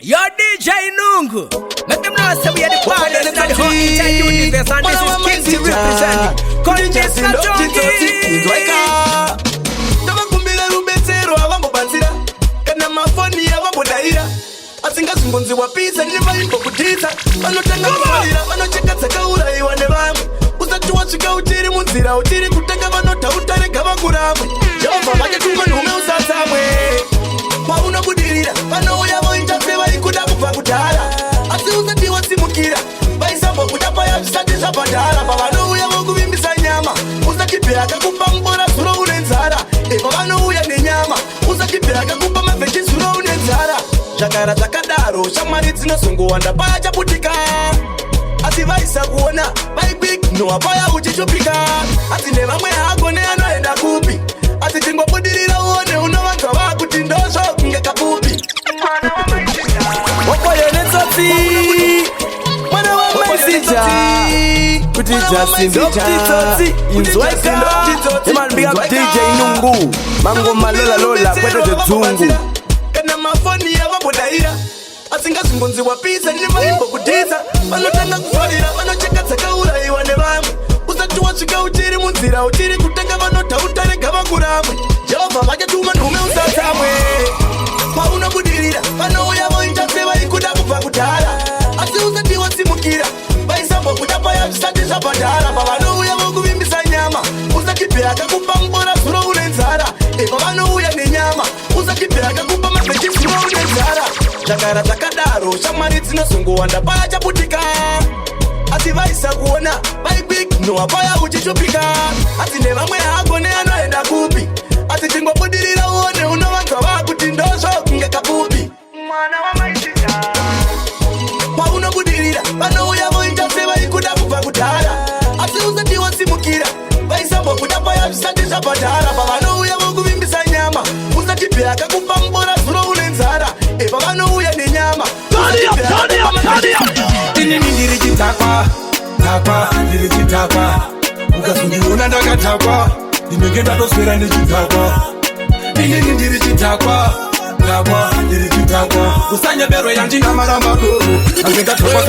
Your DJ Nungu. Let them know say we are the party in the whole entire universe, and this is Kinsey representing. Conchester Junkie. Tabakumbira rubetsero avambobatsira kana mafoni avambodaira asingazimbonzi wapisa nevaimbo kutitsa vanotanga kufarira vanocheka dzakaurayiwa nevamwe usati wasvika uchiri munzira uchiri kutanga vanota utarega vakuramwe jehovha vachatuma nhume usatsamwe paunobudirira vanouya voita sevaikuda kubva kudhara asi usati wasimukira vaisambokуда paya zvisati zvabhadhara pavanouya vokuvimbisa nyama usati bhe akakupa mbora zuro une nzara pavanouya nenyama usati bhe akakupa mavhechi zuro une nzara zvagara zvakadaro shamwari dzinozongowanda paya chaputika asi vaisa kuona vaikwignowa paya uchishupika asi nevamwe hako neanoenda kupi asi tingobudirira uone unovanzwa vakuti ndozvo kunge kapupi okoyenetsotsi mwana wamaisija kuti jasindotitsotsi inzweka eman big up DJ Nungu mango malola lola kwete dzungu kana mafoni avambodaira asingazimbonzi wapisa nevaimbo kutitsa vanotanga kufarira vanocheka dzakaurayiwa nevamwe usati wasvika uchiri munzira uchiri kutanga vanota utarega vakuramwe jehovha vachatuma nhume usatsamwe paunobudirira vanouya voita sevaikuda kubva kudhara asi usati wasimukira vaisambokуда paya zvisati zvabhadhara pavanouya vokuvimbisa nyama usati bhe akakupa mbora zuro une nzara pavanouya nenyama usati bhe akakupa mavhechi zuro une nzara zvagara zvakadaro shamwari dzinozongowanda paya chaputika asi vaisa kuona vaikwignowa paya uchishupika asi nevamwe hako neanoenda kupi asi tingobudirira uone unovanzwa vakuti ndozvo kunge kapupi mwana wamaisija paunobudirira vanouya voita sevaikuda kubva kudhara asi usati wasimukira vaisambokуда paya zvisati zvabhadhara pavanouya vokuvimbisa nyama usati bhe akakupa mbora zuro une nzara pavanouya nenyama inini ndiri chitakwa takwa ndiri chitakwa ukazondiona ndakatakwa ndinenge ndatoswera nechitakwa inini ndiri chitakwa takwa ndiri chitakwa usanyeberwe yandina maramba doro ange ndatakwa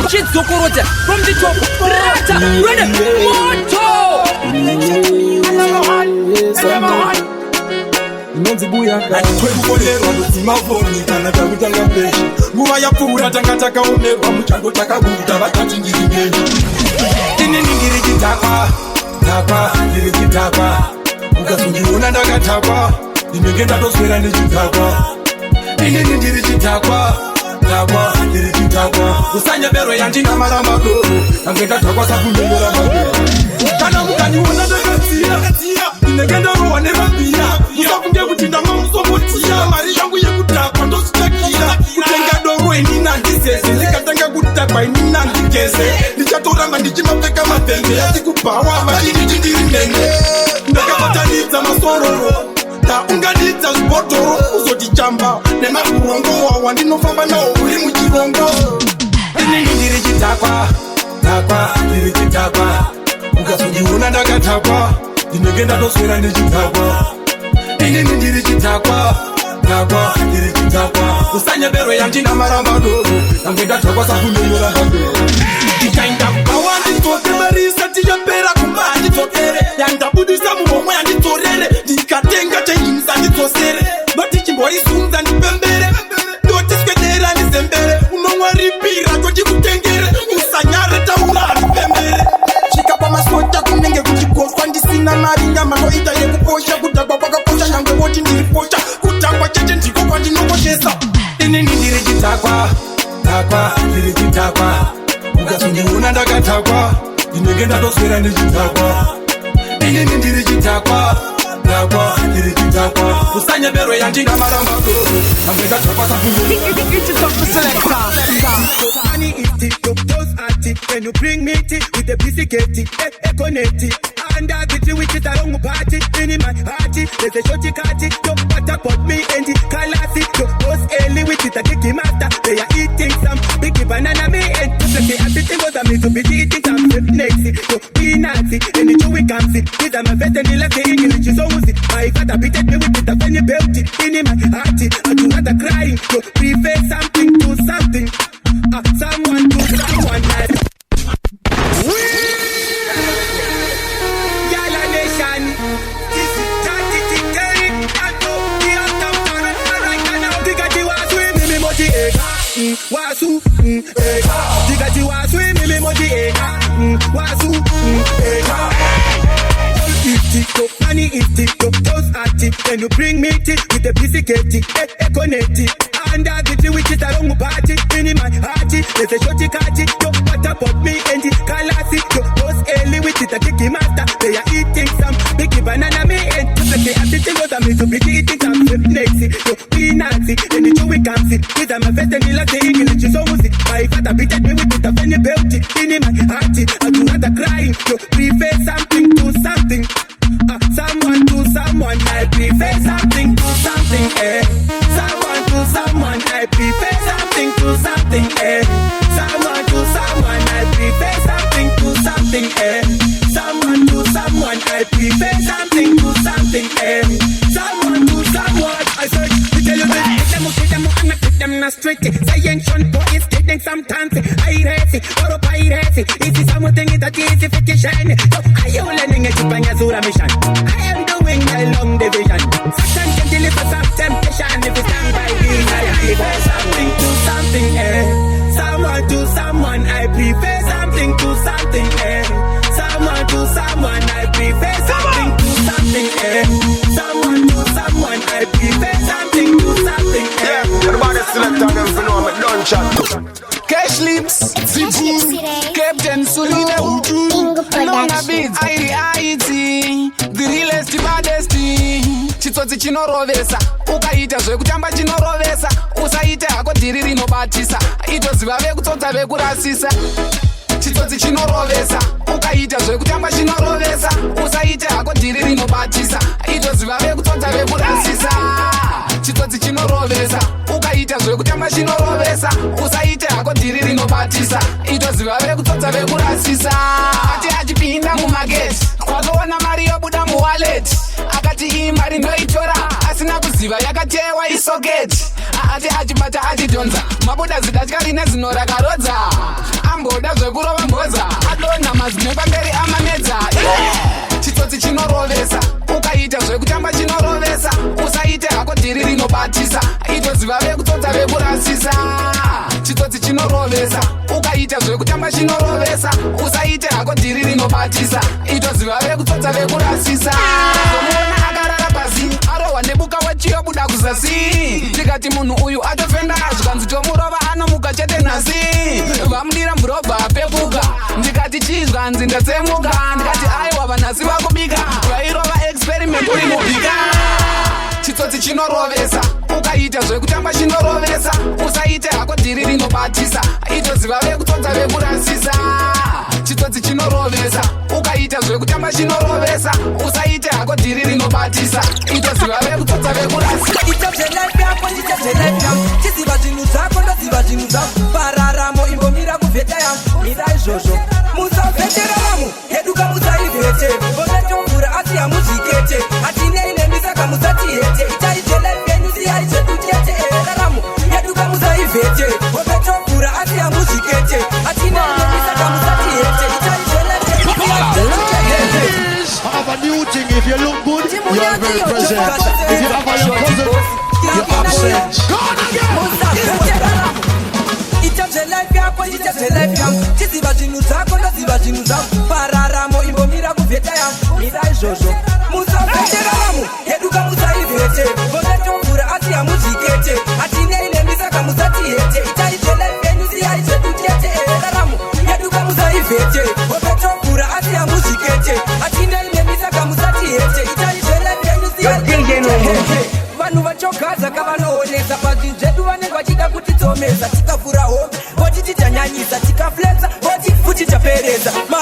Chizokorota from the top. Rata, ready, moto. kwekukonerwa ndodzimafoni kana takutanga peshi nguva yapfuura tanga takaomerwa muchando takabuda vatati ndiri ngenyu inini ndiri chitakwa takwa ndiri chitakwa ukazondiona ndakatakwa ndinenge ndatoswera nechitakwa inini ndiri chitakwa takwa ndiri chitakwa usanyeberwe yandina maramba doro ange ndatakwa sakunyonyora magera kana mukandiona ndakatsiya ndinenge ndarohwa nemabhira usafunge kuti ndanga musomotiya mari yangu yekutakwa ndosvikakira kutenga doro endina ndizeze ndikatanga kutakwa endina ndigeze ndichatoramba ndichimapfeka mapembe asi kubhawa machiniti ndiri mhenge ndakabatanidza masororo taunganidza zvibhotoro uzotichamba nemaburongo wawa ndinofamba nawo uri muchirongo inini ndiri chitakwa takwa ndiri chitakwa ukazondiona ndakatakwa ndinenge ndatoswera nechitakwa inini ndiri chitakwa takwa ndiri chitakwa usanyeberwe yandina maramba doro ange ndatakwa sakunyonyora magero ndikainda kubawa ndidzoke mari isati yapera kumba handidzokere yandabudisa muhomwe yandidzorere ndikatenga chenjinisa ndidzosere noti chimboisunza ndipembere ndotiswedera ndizembere unomwaripira totikutengere usanyare taura handipembere svika pamasota kunenge kuchigoswa ndisina mari nyama noita yekuposha kudhagwa kwakaposha nyangwe voti ndiriposha kutangwa chete ndiko kwandinokoshesa inini ndiri chitakwa takwa ndiri chitakwa ukazondiona ndakatakwa ndinenge ndatoswera nechitakwa inini ndiri chitakwa takwa ndiri chitakwa usanyeberwe yandina maramba doro ange ndatakwa sakunyonyora When you bring me tea with the biscuit, connect. Under the tree which is a wrong party. In my hearty, there's a shorty catty. Don't what about me and the calasi. Those early with it a kicky master. They are eating some big banana me and the everything was a me to be eating some next. So be Nazi and the Joey comes it. These are my best and the last English is always it. My father beat me with it a funny belt. In my hearty, I do not crying. So prefer something to something. Someone to someone like. Yala nation, this is Tati. Wasu, Digati wasu, mimi moji wasu, money is TikTok, those are tick. When you bring me tea with the biscuit, connect. Under the tree which is a wrong party. In my hearty, there's a shorty catty. Don't what about me and the calasi. Those early with it a kicky master. They are eating some big banana me and the everything was a me to be eating some next. So be Nazi, and the Joey comes it. These are my best and the last English is almost it. My father beat me with it a funny belt. In my hearty, I do not crying. So prefer something to something. Someone to someone, I prefer something to something, Someone to someone, I prefer something to something, Someone to someone, I prefer something to something, Someone to someone, I prefer something to something, Someone to someone, I search to tell you this. Get them not straight. Science boys getting some time. I race or piracy. This is something that is efficient. So are you learning a Chupanyazura mission? I am doing a long division. Satan can deliver some temptation. If it's done by me, I prefer something to something, Someone to someone, I prefer something to something, Someone to someone, I prefer something to something, Someone to someone, I prefer something to something, Everybody select on them for know I'm a done chat. Cash Lips, Zipu, Captain Sulina, Nona Beats, IDIT, the realest, the baddest. Chitsotsi chinorovesa, ukaita zvekutamba chinorovesa, usaita hako dhiri rinobatisa, itoziva vekutsotsa vekurasisa. Chitsotsi chinorovesa, ukaita zvekutamba chinorovesa, usaita hako dhiri rinobatisa, itoziva vekutsotsa vekurasisa. Chitsotsi chinorovesa, ukaita zvekutamba chinorovesa, usaita hako dhiri rinobatisa, itoziva vekutsotsa vekurasisa. Ati achipinda mumaketi, kwakaona mari yobuda muwaleti, akati iyi mari ndoitora, asina kuziva yakatewa isoketi. Ati achibata achidhonza, mabuda zidatyari nezinora karodza, amboda zvekurova mbodza, adonha mazino pamberi amanedza. Chitsotsi chinorovesa, ukaita zvekutamba chinorovesa, usaite hako dhiri rinobatisa, itoziva vekutsotsa vekurasisa. Chitsotsi chinorovesa, ukaita zvekutamba chinorovesa, usaite hako dhiri rinobatisa, itoziva vekutsotsa vekurasisa. Zomuona akarara pasi, arohwa nebuka wachiyobuda kuzasi, tikati munhu uyu atofenda zvikanzi tomurova anomuka chete nhasi, vamudira murobha pepuka, ndikati chizvanzi ndatsemuka, ndikati aiwa vanhasi vakubika, vairova experiment uri mubhika. Chitsotsi chinorovesa, ukaita zvekutamba chinorovesa, usaite hako dhiri rinobatisa, itoziva vekutsotsa vekurasisa. Chitsotsi chinorovesa, ukaita zvekutamba chinorovesa, usaite hako dhiri rinobatisa, itoziva vekutsotsa vekurasisa. Life yako, chiziva zvinhu zvako ndoziva zvinhu zvangu, pararamo imbomira kuvheta yangu, mira izvozvo musavhetera vamwe, eduka musaivhete, vovetomvura asi hamuzvikete, hatinei nemi saka musatihete, itaite life yenyu siyai zvedu chete, raramo eduka musaivhete, vovetomvura asi hamuzvikete, hatinei nemi saka musatihete, itaite life yenyu siyai zvedu chete. Have a new thing. If you look good, you are very present. If you have a young cousin, you're absent. Go on again. Ichazve life yako, ichazve life yangu, chiziva zvinhu zvako ndoziva zvinhu zvangu, pararamo imbomira kuvheta yangu, mira izvozvo musavhetera vamwe, eduka musaivhete, vovetomvura asi hamuzvikete, hatinei nemi saka musatihete, itaite life yenyu siyai zvedu chete, raramo eduka musaivhete, vovetomvura asi hamuzvikete, hatinei nemi saka musatihete, itaite life yenyu siyai chete. Vanhu vachogaza kavanoonesa pazvinhu zvedu vanenge vachida kutitsomesa, tikavhura hombe voti tichanyanyisa, tikafletsa voti futi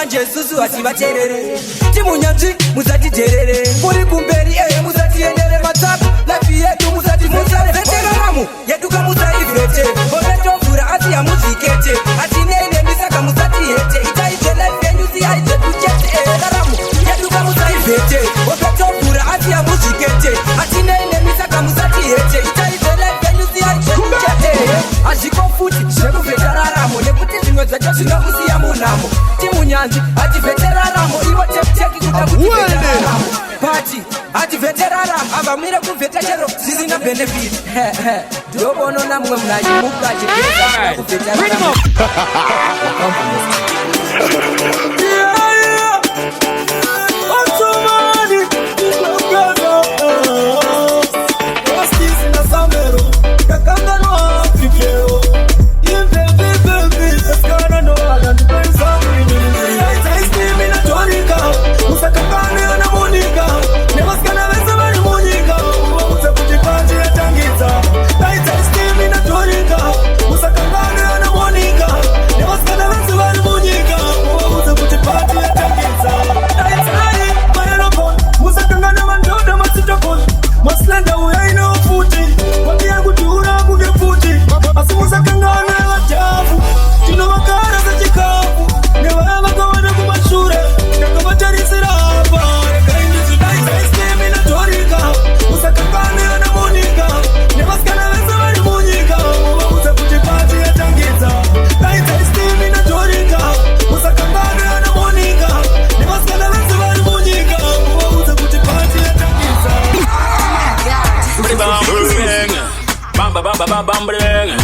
manje susu ativaterere timunyanzi musati terere muri kumberi musati endere matsapu lafi yedu musati musaveteraramu yeduka musaivete ovetovhura asi yamuzikete atinene misaka musati hete itaite life yenyu siyaite tuchete raramu yeduka musaivete ovetovhura asi yamuzikete atinene misaka musati hete itaite life yenyu siyaite tuchete azviko futi zvekuvheteraramo nekuti zvimwe zvacho zvinokusiya munhamo timunyanzi hativheteraramo ivo tekuteki kuda kuti veteraramo pati hativheteraramo avamire kuvheta chero zvisina benefit ndobonona mumwe munhachimukachiaa kuvheteraramo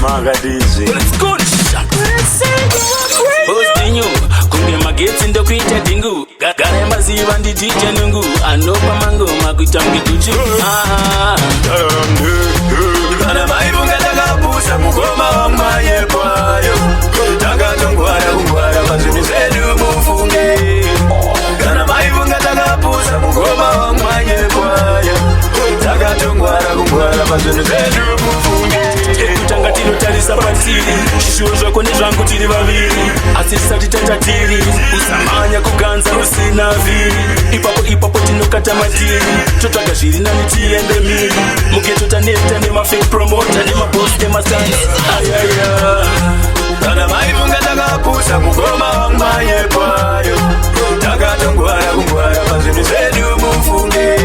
Magadizi. Let's go. Hosting you. Kunge mageti ndo kuita dingu. Gare maziva ndi DJ nungu. Anopa mango makutambi kuchu. Kana maibunga daga pusa mukoma wa maye kwayo. Daga tongwara ungwara mazuni zedu mufunge. Kana maibunga daga pusa mukoma wa maye kwayo. Daga tongwara ungwara mazuni zedu mufunge. Kutanga tino tarisa patiri shishuo zvako nezvangu tiri vaviri asi tisati tatatiri usamanya kuganza rusina viri ipapo tinokata matiri totsvaga zviri nani tiende miri mugeto taneta nemafake promota nemabosi nemasans ayaya kana maivunga takapusa mugoma wamaye kwayo takatongwara kungwara pazvinhu zvedu mufunge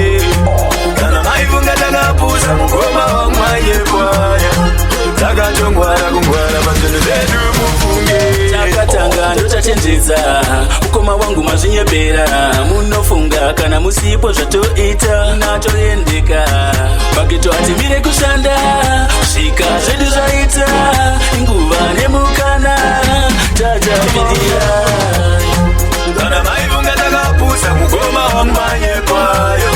kana maivunga takapusa mugoma wamaye kwayo takatongwara kungwara pazvinhu zvedu mufunge takatanga ndotachenjedza ukoma wangu mazvinyepera munofunga kana musipo zvatoita natoendeka mageto hatimire kushanda kusvika zvedu zvaita inguva nemukana tatapindira kana maivunga takapusa mugoma wamanye kwayo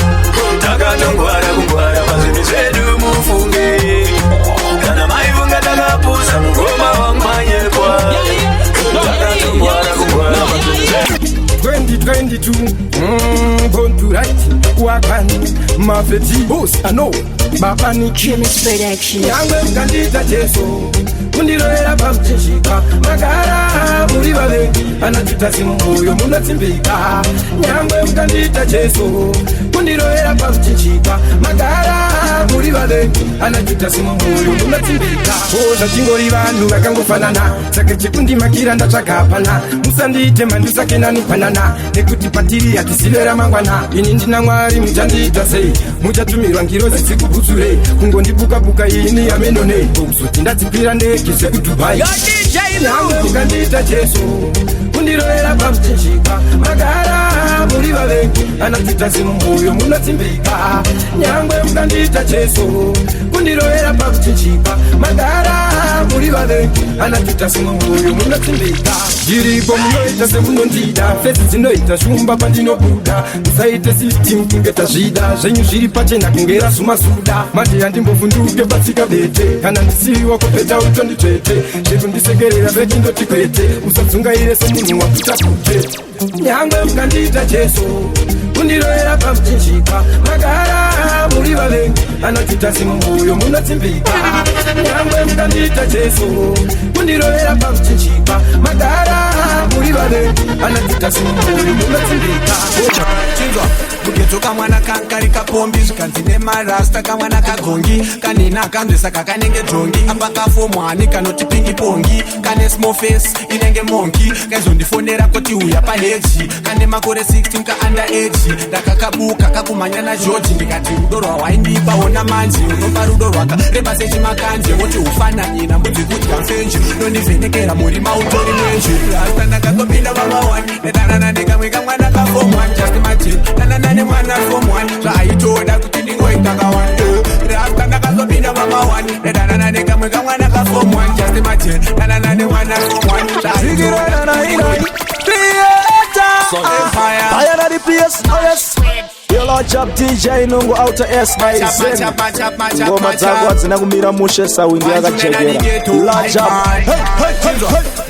takatongwara kungwara pazvinhu zvedu mufunge kana maivunga takapusa mugoma wamanye kwayo takatongwara kungwara pazvinhu zvedu 2022 born to right wakani mafeti boss I know babani Chemist production yangu mkandita Jesu kundiroera pakuchishika magara muri vave anatuta simuyo munotsimbika nyangwe mkandita Jesu kundiroera pakuchishika magara muri vave anatuta simuyo munotsimbika oza tingori vanhu vakangofanana saka chekundimakira ndatsvagapana musandite mandusakenani panana nekuti patiri hatisivera mangwana ini ndina Mwari muchandiita sei muchatumirwa ngirozi dzikubutsure kungondibuka-buka ini yamenone kuzoti ndadzipira ndege sekudubai nangu ukandiita Jesu kundiroera pamuchinjika magara muri vavengi anadzita zimumoyo munotsimbika nyangwe mukandiita Jesu kundiroera pamuchinjika magara muri vavengi anadzita zimumoyo munotsimbika ndiripo munoita semunondida fesi dzinoita shumba pandinobuda musaite system kunge tazvida zvenyu zviri pachena kunge razumasuda manje handimbovhunduke patsika bete kana ndisiwa kupeta utonditsvete zvekundisekerera vechindoti kwete usadzungaire semunhu wakuta kute nyangwe mukandiita Jesu kundiroera pamuchinjika magara muri vavengi anadzita zimumoyo munotsimbika nyangwe mukandiita Jesu kundiroera pamuchinjika magara muri vane vanadzita simumburi munotsindika chinzwa mugedzo kamwana kankari kapombi zvikanzi nemarasta kamwana kagongi kanina akanzwisa kakanenge drongi apakafomwani kanoti pingi pongi kane small face inenge monki kaizondifonera kuti uya paheji kane makore 16 kaanda age ndakakabuka kakumhanya nageorgi ndikati rudo rwawaindipa ona manje unopa rudo rwaka reba sechimakanje woti ufananyi nambudzi kudya mfenji nondivhenekera muri mautori mwenji rasta ndakatopinda vamawani nedanana nekamwe kamwana kafomwani just imagine danana nemwana fomwani zvaaitoda kuti ndingoita kawani rasta ndakatopinda vamawani nedanana nekamwe kamwana kafomwani just imagine danana nemwana fomwani I am the place, oh yes. Your Lord Chap DJ Nungu Outer S Maisen Ngoma dzako dzina kumira mushe sawindi yakachekera Lord Chap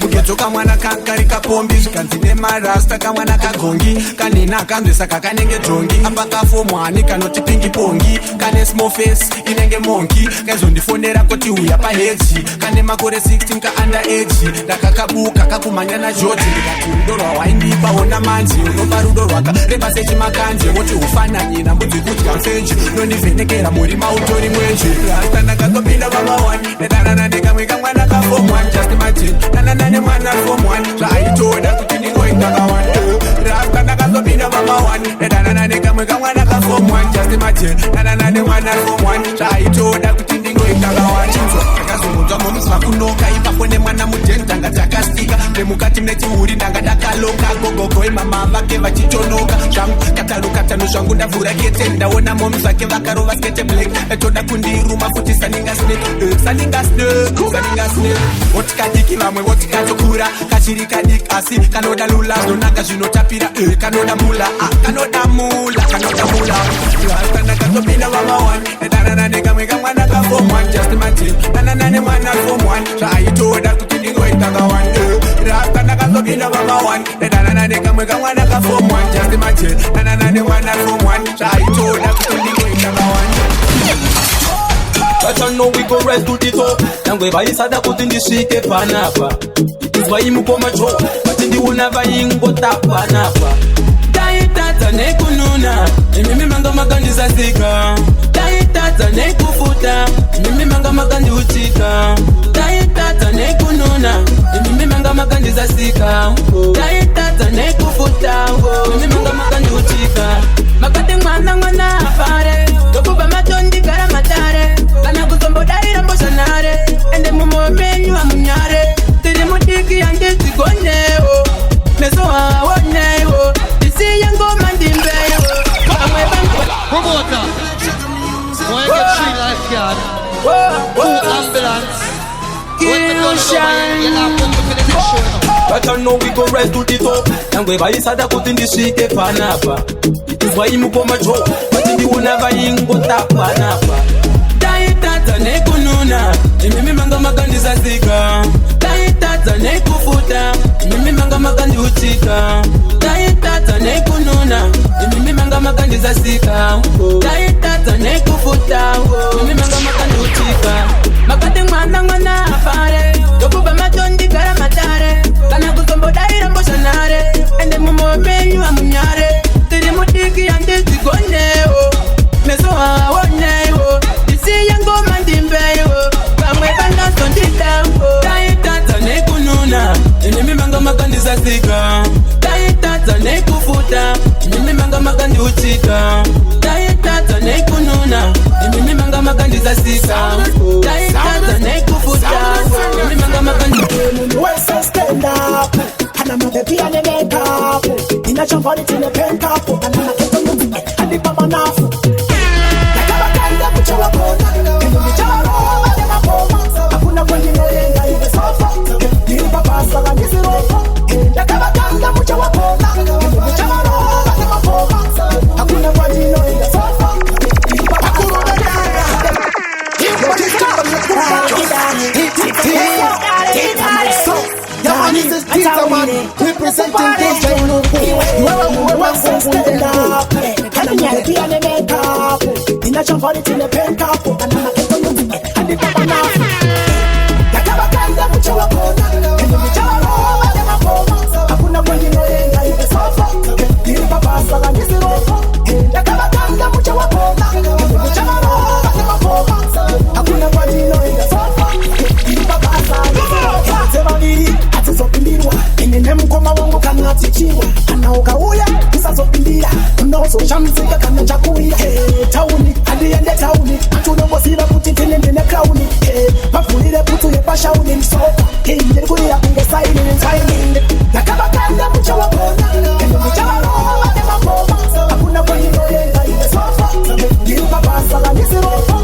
mugedzo kamwana kankari kapombi zvikanzi nemarasta kamwana kagongi kanina akanzwisa kakanenge drongi apakafomwani kanoti pingi pongi kane small face inenge monki kaizondifonera kuti uya paheji kane makore 16 kaanda age ndakakabuka kakumhanya nageorgi ndikati rudo rwawaindipa ona manje unopa rudo rwaka reba sechimakanje woti ufananyi nambudzi kudya mfenji nondivhenekera muri mautori mwenji rasta ndakatopinda vamawani nedanana nekamwe kamwana kafomwani just imagine danana nemwana fomwani zvaaitoda kuti ndingoita kawani rasta ndakatopinda vamawani nedanana nekamwe kamwana kafomwani just imagine danana nemwana fomwani zvaaitoda kuti ndingoita kawani ndakazongonzwa momusva kunoka ipapo nemwana mudheni ndanga dzakastika nemukati mechiuri ndanga ndakaloka gogogo imama vake vachitonoka zvangu katalukatano zvangu ndavhura kete ndaona momu zvake vakarova skete black etoda kundiruma futi saningasne voti kadiki vamwe voti katokura kachiri kadiki asi kanoda lula zonaka zvinotapira kanoda mula rasta ndakatopinda vamawani nedanana nekamwe kamwana kafomwani just imagine danana nemwana fomwani zvaaitoda kuti ndingoita kawani rasta ndakatopinda vamawani nedanana nekamwe kamwana kafomwani just imagine danana nemwana fomwani zvaaitoda kuti ndingoita kawani. But I know we go rise to the top. Nangwe vaisada kuti ndisvike panapa itinzwa imukoma cho but ndiona vaingota panapa taitadza nekununa imimi manga makandisasika taitadza nekufuta imimi manga makandiutika taitadza nekununa imimi manga makandisasika taitadza nekufuta imimi manga makandiutika makati mwana afare dokuba matondikara matare kana kuzombodaira mbozhanare ende mumomenyu amunyare tiri mudiki yandidzigonewo meso awonewo isiye ngoma ndimbewo vamwe Promota, why get tree lifeguard, two ambulance, when the gun show you're not going to the show. But I know we go rise to the top. Nangwe vaisada kuti ndisvike panapa itinzwa imukoma cho but ndiona vaingota panapa taitadza nekununa imimi manga makandisasika taitadza nekufuta imimi manga makandiutika taitadza nekununa imimi manga makandisasika taitadza nekufuta imimi manga makandiutika makati mwana afare dokuba matondikara matare kana kuzombodaira mbozhanare ende mumomenyu amunyare tiri mudiki yandidzigonewo meso awonewo isiye ngoma ndimbewo vamwe vandazondidawo taitadza nekununa inimi manga makandisasika taitadza nekufuta inimi manga makandiutika taitadza nekununa imimi manga makandisasika taitadza nekufuta imimi manga makandiutika stand up and I'm a baby and a makeup in a jump on it in a pen cup and I'm a keto movie and the baba naff like a kanda put your phone and you jaro and my phone hakuna kwenye nenda ile sofa ni baba sala ni zero like a kanda put your phone and you jaro and my phone hakuna kwenye nenda ile sofa hakuna This is Tita Man representing this Nungu. You are stand up. And I'm the piano makeup in a jump on it in a pen cup and I'm a keto movie and the baba naff like a kanda put your phone and you jaro and my phone so shamsika kana chakui tauni aliende tauni tunomosiba kuti tinende crown mafulire putu yepashauni msoka inde kuya kunge silent nakabakanda mchawa kona mchawa roho wate mapoma hakuna kwa hilo yenga ile sofa gilpa basa la nisirofa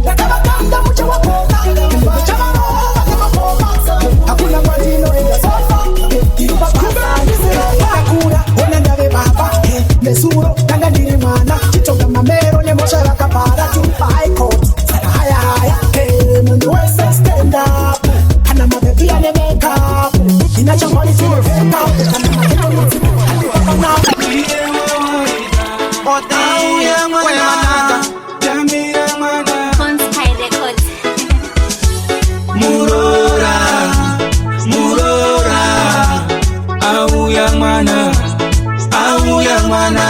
nakabakanda mchawa kona mchawa roho wate mapoma hakuna kwa hilo yenga sofa gilpa basa nisirofa kura onandave baba mesuro tanga ndiri mwana chitonga mamero nemoshara kapara tupa high court haya haya mundu wese stand up ana mabebi ane make up inachangani tine make up ana mabebi au ya mwana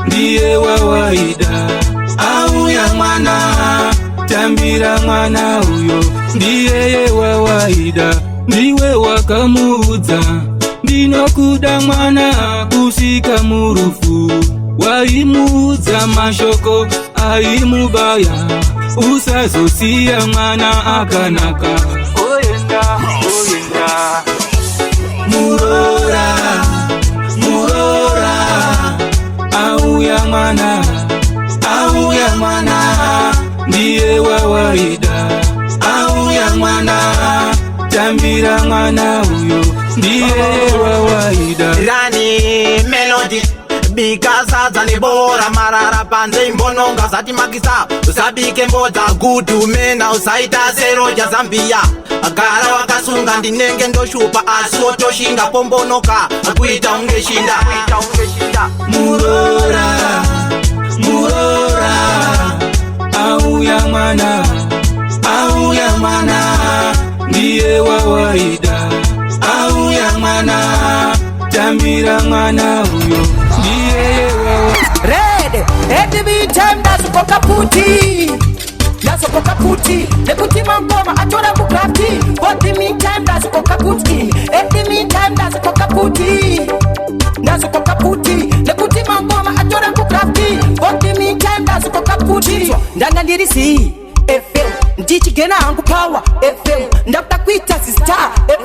ndiye wawaida, au ya mwana tambira mwana huyo ndiye wawaida, ndiwe wakamuudza ndinokuda mwana kusika murufu waimuudza mashoko aimubaya usazosiya mwana akanaka oyenda oyenda murora au ya mwana ndiye wawaida, au ya mwana tambira mwana huyo ndiye wawaida. Rani melody bikasa zanibora marara panze imbononga zati magisa usabike mboza gudu mena usaita seroja Zambia agara wakasunga ndinenge ndoshupa asotoshinga pombonoka akuita ungeshinda murora au ya mwana ndiye wawaida, au ya mwana tambira mwana huyo ndiye wawaida. Red, every time that's for kaputi. That's for kaputi. The puti mangoma atora bukrati. But the meantime that's for kaputi. Every meantime that's for kaputi. That's for kaputi. The puti mangoma atora bukrati. But the meantime that's for kaputi. Ndanga ndirisi FM ndichigena hangu power FM ndakuda kuita sister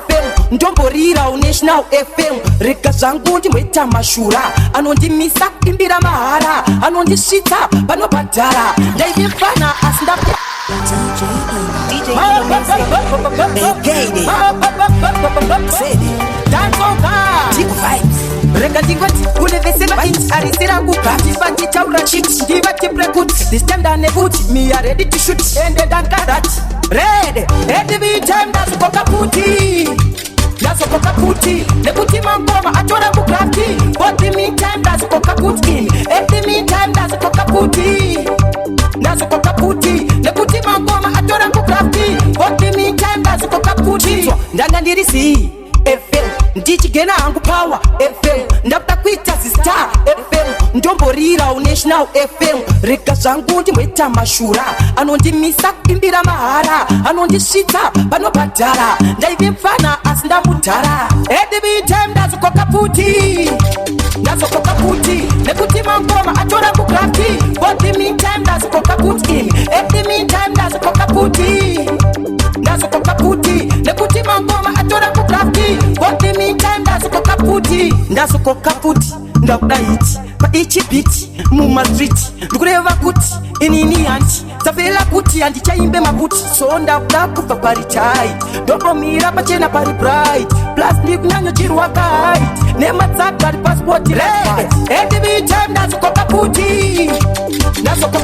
FM ndomborira unational FM rega zvangu ndimweta mashura anondimisa kuimbira mahara anondisvitsa panobhadhara ndaivefana asi ndapya rega ndingoti kulevesera arisirangu ndivanditaura chiti ndivatipre kuti this time dane kuti me are ready to shoot ende dankarati red every time ndasokoka puti nekuti mangoma atora bukrati but the meantime ndasokoka puti every meantime ndasokoka puti nekuti mangoma atora bukrati but the meantime ndasokoka puti ndanga ndirisi FM ndichigena hangu power FM ndakuda kuita sister FM ndomborira unational FM rega zvangu ndimweta mashura anondimisa kuimbira mahara anondisvitsa panobhadhara ndaive mfana asi ndamudhara every time ndazokoka puti nekuti mangoma atora bukrati but the meantime ndazokoka puti every meantime ndazokoka puti nekuti mangoma atora bukrati but the meantime ndazokoka puti ndakuda hiti paichi biti mumastriti ndikureva kuti inini hanti dzapfela kuti handichaimbe makuti so ndakuda kubva paritai ndomomira pachena pari bright plus ndikunyanyochirwa kahait nematsaga ari pasipoti every time ndazokoka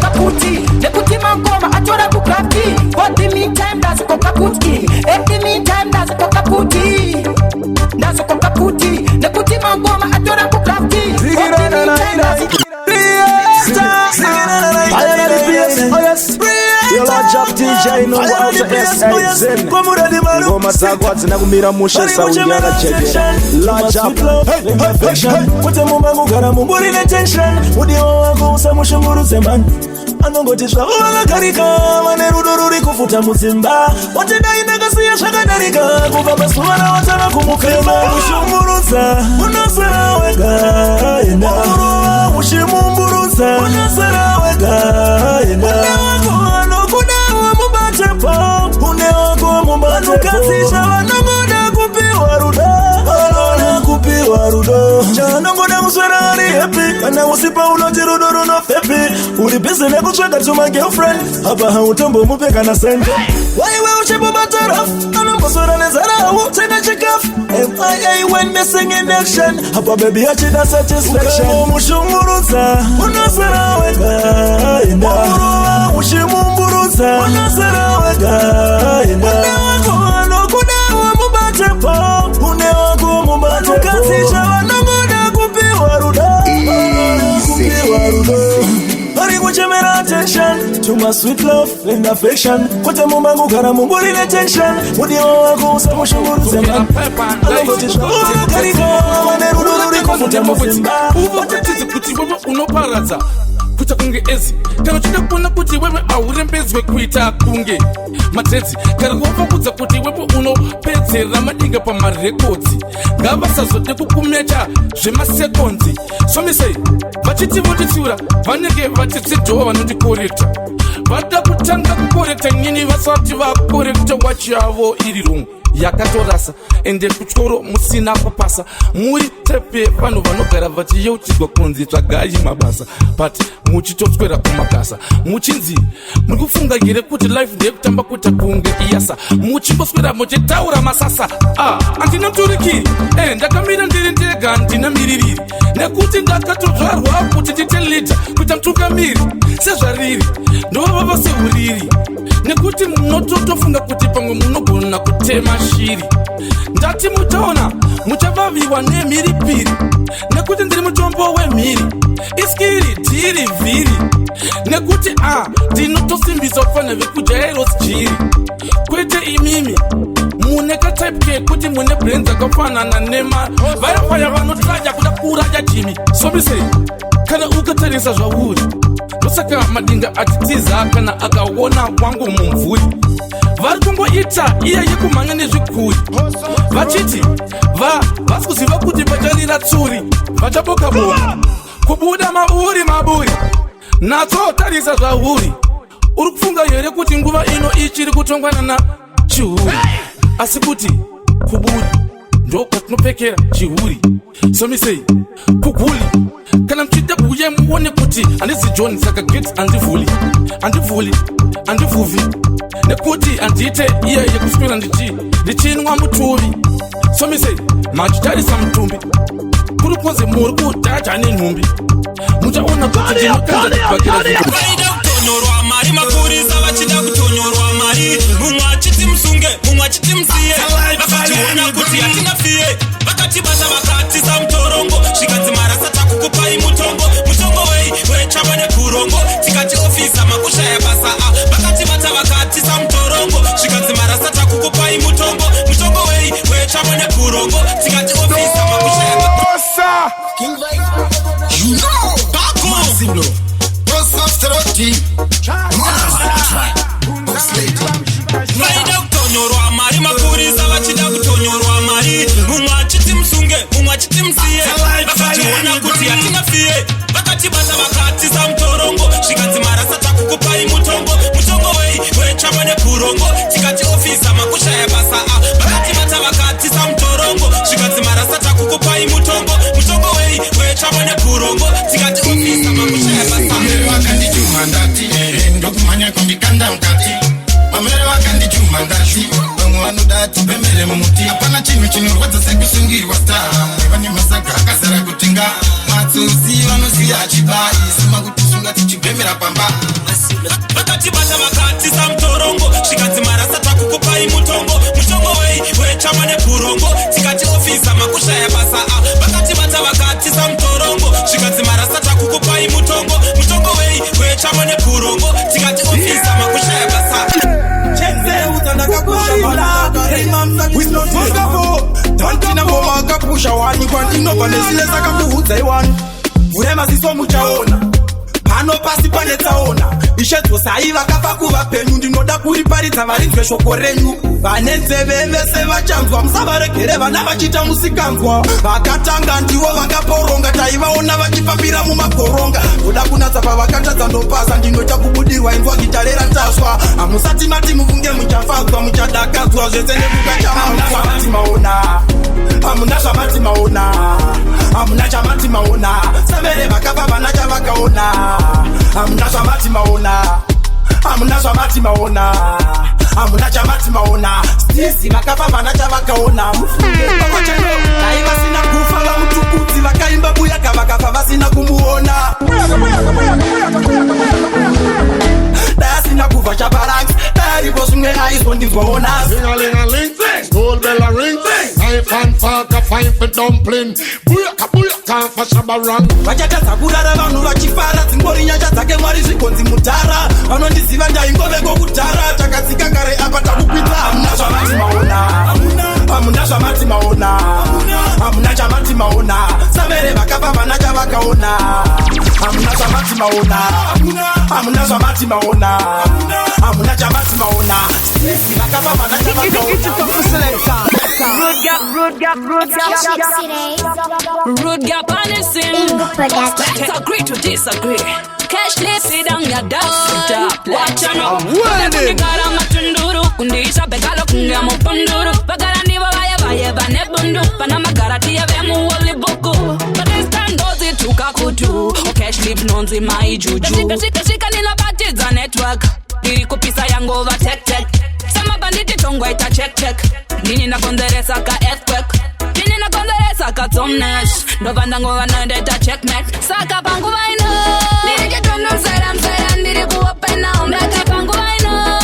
puti nekuti mangoma atora bukrati but the meantime ndazokoka puti every meantime ndazokoka puti nekuti mangoma atora bukrati DJ no wacha SXN ngoma zako hazina kumira musha saundi yakachekera large up kuti mumangu gara mumburi tension udiwa wako usamushungurudze man anongoti zvavo vakagarika vane rudo ruri kufuta mudzimba wati dai ndakasiya zvakadarika kubva pazuva rawatanga kumukema kushungurudza unoswera wega enda ushimumburuza unasara wega kudawa mubatepo unewako mubatekazisha vanongoda kupiwa rudo chanongoda muswarari hepi kana usipa unoti rudo runo fepi ulipisi nekutsvaka tuma girlfriend hapa hautombo mupe kana sente waiwe uchipo matarafu anomboswara nezarawu tena chikafu MIA when missing in action hapa baby achida satisfaction mushumburuza unasara wega inda ushimumburuza unasara wega inda kudawa mubatepo unewako mubatepo kasisha vanongoda kupiwa ruda Hari kuchemera attention to my sweet love and affection kote mumbangu kana mumburi na tension mudiwa wako usamushunguru zema alongotisha karika wanerudururi kofuta mufimba uvatatizi kuti wewe unoparadza kuita kunge ezi kana uchida kuona kuti wewe aurembedzwe kuita kunge madredzi kana kuwapangudza kuti wewe unopedzera madinga pamarekodzi ngavasazode kukumecha zvemasekonzi somisei vachiti votitsiura vanenge vachitsidhowa vanondikorekta vada kutanga kukorekta nyini vasati vakorekta wachi yavo iri rongo yakatorasa ende kutyoro musina kupasa muri tepe vanhu vanogara vachiyeuchirwa kunzi tsvagai mabasa but muchitotswera kumakasa muchinzi muri kufunga here kuti life ndeyekutamba kuita kunge iyasa muchimboswera muchitaura masasa handina muturikiri ndakamira ndiri ndega ndina miririri nekuti ndakatodzvarwa kuti ndite leader kuita mutungamiri sezvariri ndovava seuriri nekuti munototofunga kuti pamwe munogona kutema shiri ndati mutaona muchavaviwa nemhiripiri nekuti ndiri mutombo wemhiri iskiri dhiri vhiri nekuti ndinotosimbisa kufana vekujairos jiri kwete imimi mune katype ke kuti mune brain dzakafanana nema vayafaya vanotadya kuda kuuraya jimi somisei kana ukatarisa zvauri ndosaka madinga achitiza kana akaona wangu mumvuri vari kungoita iye yekumhanya nezvikuri vachiti vasi kuziva kuti vacharira tsuri vachaboka-boka kubuda maburi natsotarisa zvauri uri kufunga here kuti nguva ino ichiri kutongwana na chihuri asi kuti kuburi ndo kwatinopekera chihuri somisei kuguli kana mchida kuye muone kuti handizi John saka gate andivhuvi nekuti andiite iye yekuswera ndichinwa mutuvi somisei machitarisa mutumbi kuri kunze muri kudhadha nenhumbi muchaona kuti ndinokanda kubakira kutonyorwa mari mapurisa vachida kutonyorwa mari mumwe achiti musunge mumwe achiti musiye vakationa kuti hatingafiye vakatibata vakatisa mutorongo zvikanzi marasata kukupai mutongo wei wechava nekurongo tikati ofisa makushaya basa vakatibata vakatisa mutorongo zvikanzi marasata kukupai mutongo wei wechava nekurongo tikati ofisa makushaya basa vaida kutonyorwa mari mapurisa vachida kutonyorwa mari mumwe achiti musunge mumwe achiti musiye vakationa kuti hatingafiye vakatibata vakatisa mutorongo zvikanzi marasata kukupai mutongo wei wechava nekurongo tikati ofisa makushaya basa vakatibata vakatisa mutorongo zvikanzi marasata kukupai mutongo wei wechava nekurongo tikati ofisa makushaya basa vakandituma ndati ndokumhanya kundikanda mukati mamere vakandichuma ndati vamwe vanodati pemere mumuti hapana chinhu chinorwadza sekusungirwa star vane masaga akazara kutenga matsozi vanoziya achibai sima kuti sunga tichibhemera pamba vakatibata vakatisa mutorongo zvikanzi marasata kukupai mutongo wei wechava nekurongo tikati ofisa makushaya basa vakatibata vakatisa mutorongo zvikanzi marasata kukupai mutongo wei wechava nekurongo tikati ofisa makushaya basa tantina ngoma akapusha wani kwandinobva nezile sakamuudza iwani vuremaziso muchaona pano pasi pane tsaona ishedzo sai vakafa kuva penyu ndinoda kuriparidza varinzwe shoko renyu vane nzeve vese vachanzwa musavaregere vana vachiita musikanzwa vakatanga ndivo vakaporonga taivaona vachifambira mumagoronga kuda kunatsa pavakatadza ndopasa ndinoita kubudirwa inzwa gitarera taswa hamusati mati mufunge muchafadzwa muchadakadzwa zvese nekukachamaati maona hamuna zvamati maona hamuna chamati maona severe vakafa vana chavakaona hamuna zvamati maona hamuna zvamati maona hamuna chamati maona stisi vakafa vana chavakaona mufunge pamacheno dai vasina kufa vamutukudzi vakaimba buyaka vakafa vasina kumuona dai asina kufa chaparangi dai aripo zvimwe aizondinzwaona School bell a ring, knife and fork a fight for dumpling. Buyaka buyaka for shabarang. Vachakadza kurara vanhu vachifara dzingori nyasha dzake mwari zvigonzi mudhara vanondiziva ndaingoveko kudhara takadzika kare apa takupita hamuna zvamati maona hamuna zvamati maona hamuna chamati maona savere vakafa vana chavakaona hamuna zvamati maona hamuna zvamati maona hamuna chamati maona sisi vakafa vana chavakaona Rude gap on the scene. Let's agree to disagree. Cashless, sit down your dust. Watch out. Kundikara matunduru kundisha begalo kunga mopunduru bagara niwa vaya vane bundu pana magarati ya vemu wali buku but this time dozi tukakutu cashless nonzi mai juju kashika nina party za network diri kupisa yangu over tech sama banditi tongwa ita check nini na konderesa ka earthquake nini na konderesa ka tomnesh ndovanda ngova naendeta checkmate saka pangu vaino nini jitondo msera ndiri kuopena umrata pangu vaino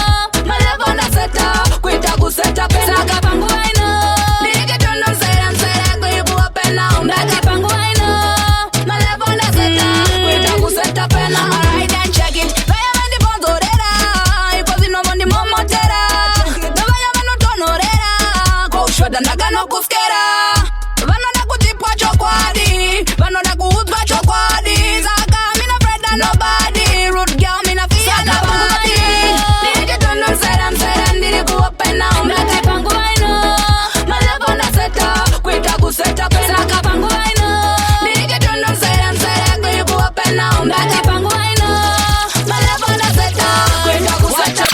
malevo na seta kuita kuseta saka pangu vaino nini jitondo msera kuri kuopena umrata pangu vaino malevo na seta kuita kuseta pena alright then check it vaya mandi ponzorera ipozi no mondi momotera vaya mano tonorera kushoda ndagano kuskera vanoda kutipwa chokwadi vanoda kuudzwa chokwadi saka mina freda nobody rude girl mina fear nobody nijitondo msera ndiri kuopena umrati pangu vaino malevo na seta kuita kuseta saka pangu vaino nijitondo msera kuri kuopena umrati pangu vaino malevo na seta kuita kuseta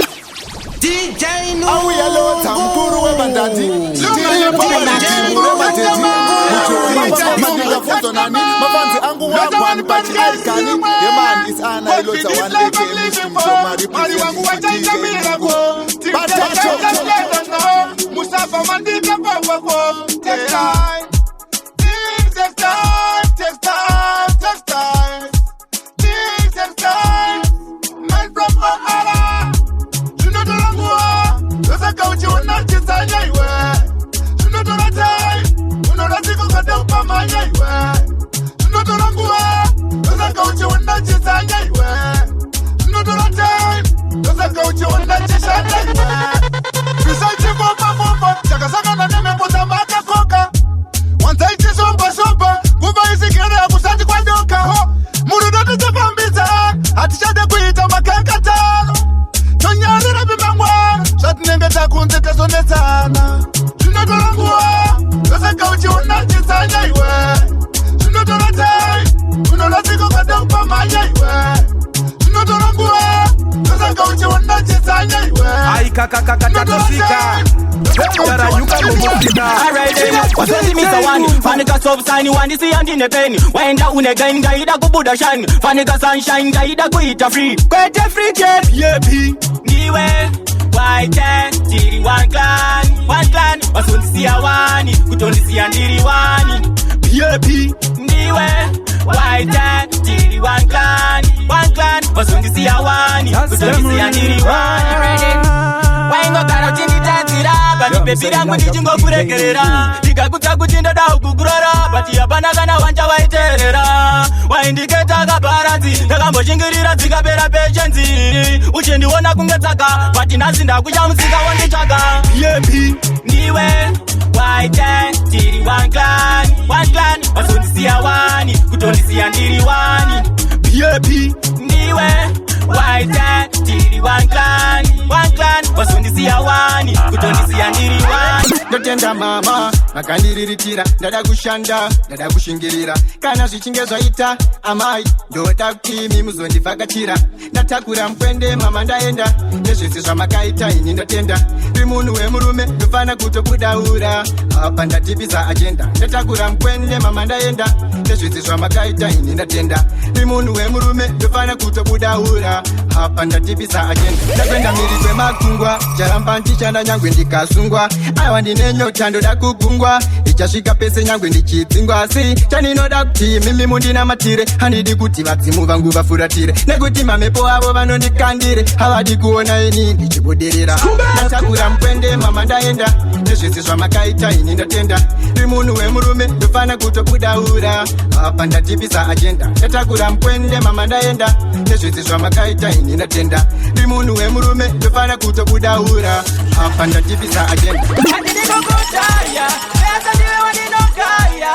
DJ Nu awi yalo tamkuru we bandati DJ bandati we bandati Madiga foto nani mafanzi angu wapani bachi alkani the man is ana ilota 180 Muslim so mari bandati Mustafa Madiga kwa take time take time man from Mahara tunatolangua sasa kauchi unachizanya iwe tunatolatai unoraziko kada upamanya iwe tunatolangua sasa kauchi unachizanya iwe tunatolatai sasa kauchi unachishana iwe bisaiti bomba chakasaka na nimepota maka koka wanzaiti somba kuba isikere ya kusati kwa doka murudoti tepambiza hatishade kuita makankatano tonyalira bimangwa shatinengeta kunze tesonetsana tunatolangua sasa kauchi unachizanya iwe tunatolatai unolaziko kada upamanya iwe tunatolangua sasa kauchi unachizanya iwe aikakakakatosika taranyuka mumusika wasozi misawani fanika sobsani wandisi yandine peni waenda unegain gaida kubuda shani fanika sunshine gaida kuita free kwete free jet yepi niwe waite tiri one clan wasundisia wani kutondisia ndiri wani yepi niwe waite tiri one clan wasundisia wani kutondisia ndiri wani waingo karo chindi tatira bani pepira ngudi jingo kuregerera dikakuta kuti ndoda kugurara bati hapana kana wanja waiterera waindiketa kabaranzi ndakamboshingirira dzikapera peshenzi uchendiona kunge tsaka bati nhasi ndakucha musika wanditsvaga yepi ndiwe waite tiri one clan wasondisiya wani kutondisiya ndiri wani Yepi Niwe White Tiri one clan Wasundisia wani Kutondisia ndiri wani Ndotenda mama Makandiriritira Dada kushanda Dada kushingirira Kana zvichinge zvaita Amai Ndoda kutimi muzondivhakachira Ndatakura mkwende mama ndaenda Nezvese zvamakaita ini ndotenda Rimunhu wemurume ndofana kutokudaura Apa ndatipisa agenda Ndatakura mkwende mama ndaenda Nezvese zvamakaita ini ndatenda Rimunhu wemurume ndofana kutokudaura Apa ndatipisa agenda Ndakwenda miri kwemakungwa Charamba ndichanda nyangwe ndikasungwa Aiwa ndine nyota ndoda kugungwa Ndichasvika pese nyangwe ndichidzingwa Si chaninoda kuti mimi mundinamatire Handidi kuti vadzimu vangu vafuratire Nekuti mamepo avo vanondikandire Havadi kuona ini ndichibudirira Ndatakura mkwende mama ndaenda Nezvese zvamakaita ini ndatenda Rimunhu wemurume ndofana kutokudaura Apa ndatipisa agenda Ndatakura mkwende mama ndaenda Nezvese zvamakaita ini ndatenda Rimunhu wemurume ndofana kutokudaura Apa ndatipisa agenda Andinokutaya Pesa ndiwe waninokaya